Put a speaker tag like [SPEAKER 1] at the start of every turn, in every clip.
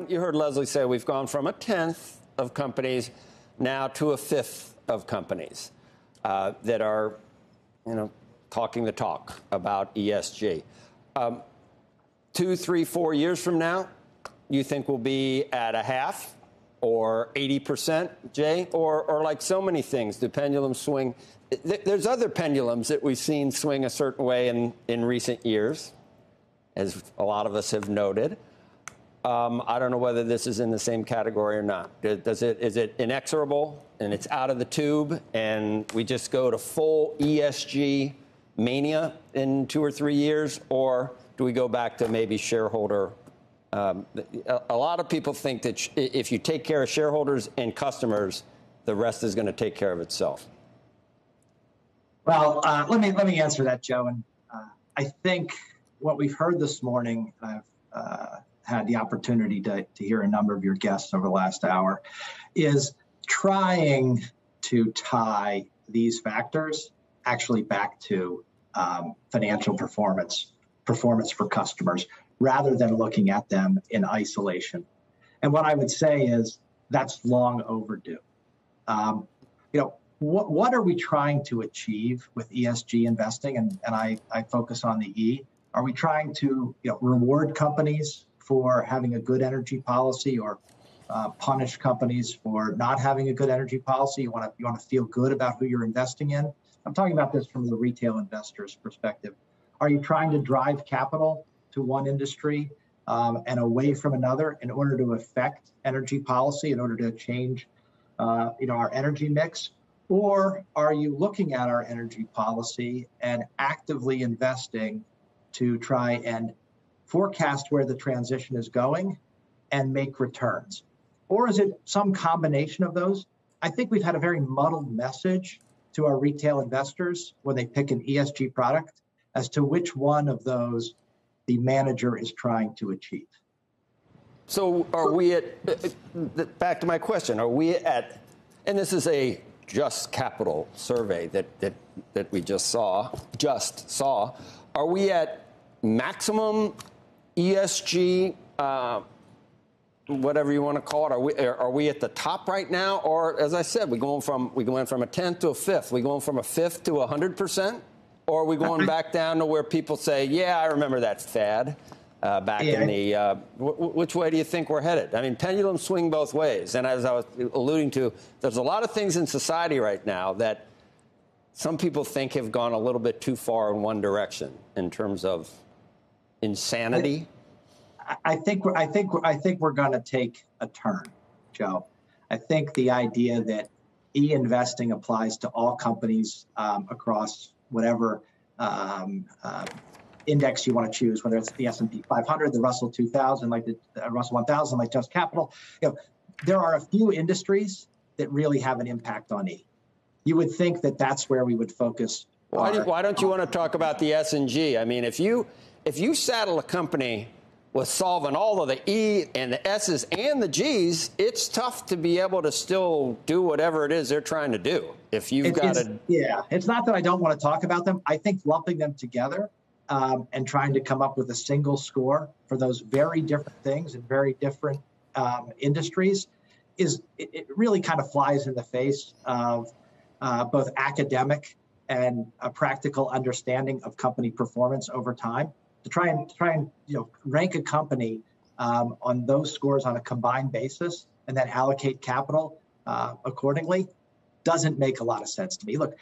[SPEAKER 1] You heard Leslie say we've gone from a tenth of companies now to a fifth of companies that are, talking the talk about ESG. 2, 3, 4 years from now, you think we'll be at a half or 80%, Jay? Or like so many things, the pendulum swing. There's other pendulums that we've seen swing a certain way in recent years, as a lot of us have noted. I don't know whether this is in the same category or not. Is it inexorable and it's out of the tube and we just go to full ESG mania in 2 or 3 years? Or do we go back to maybe shareholder? A lot of people think that if you take care of shareholders and customers, the rest is going to take care of itself.
[SPEAKER 2] Well, let me answer that, Joe. And I think what we've heard this morning, I've had the opportunity to hear a number of your guests over the last hour, is trying to tie these factors actually back to financial performance for customers, rather than looking at them in isolation. And what I would say is that's long overdue. What are we trying to achieve with ESG investing? And I focus on the E. Are we trying to reward companies for having a good energy policy, or punish companies for not having a good energy policy? You want to feel good about who you're investing in? I'm talking about this from the retail investor's perspective. Are you trying to drive capital to one industry and away from another in order to affect energy policy, in order to change our energy mix? Or are you looking at our energy policy and actively investing to try and forecast where the transition is going and make returns? Or is it some combination of those? I think we've had a very muddled message to our retail investors when they pick an ESG product as to which one of those the manager is trying to achieve.
[SPEAKER 1] So are we back to my question, are we at, and this is a Just Capital survey that we just saw, are we at maximum ESG, whatever you want to call it? Are we at the top right now? Or, as I said, we going from a tenth to a fifth? We going from a fifth to 100%? Or are we going back down to where people say, yeah, I remember that fad back in the, which way do you think we're headed? I mean, pendulums swing both ways. And as I was alluding to, there's a lot of things in society right now that some people think have gone a little bit too far in one direction in terms of insanity.
[SPEAKER 2] I think we're going to take a turn, Joe. I think the idea that e-investing applies to all companies across whatever index you want to choose, whether it's the S&P 500, the Russell 2000, like the Russell 1000, like Just Capital. There are a few industries that really have an impact on E. You would think that that's where we would focus.
[SPEAKER 1] Why don't you want to talk about the S and G? I mean, if you saddle a company with solving all of the E and the S's and the G's, it's tough to be able to still do whatever it is they're trying to do. If you've got to...
[SPEAKER 2] Yeah, it's not that I don't want to talk about them. I think lumping them together and trying to come up with a single score for those very different things and very different industries it really kind of flies in the face of both academic and a practical understanding of company performance over time. To try and rank a company on those scores on a combined basis and then allocate capital accordingly doesn't make a lot of sense to me. Look,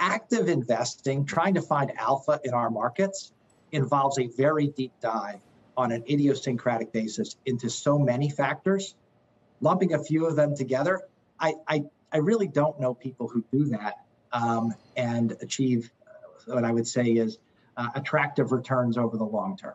[SPEAKER 2] active investing, trying to find alpha in our markets, involves a very deep dive on an idiosyncratic basis into so many factors. Lumping a few of them together, I really don't know people who do that and achieve what I would say is attractive returns over the long term.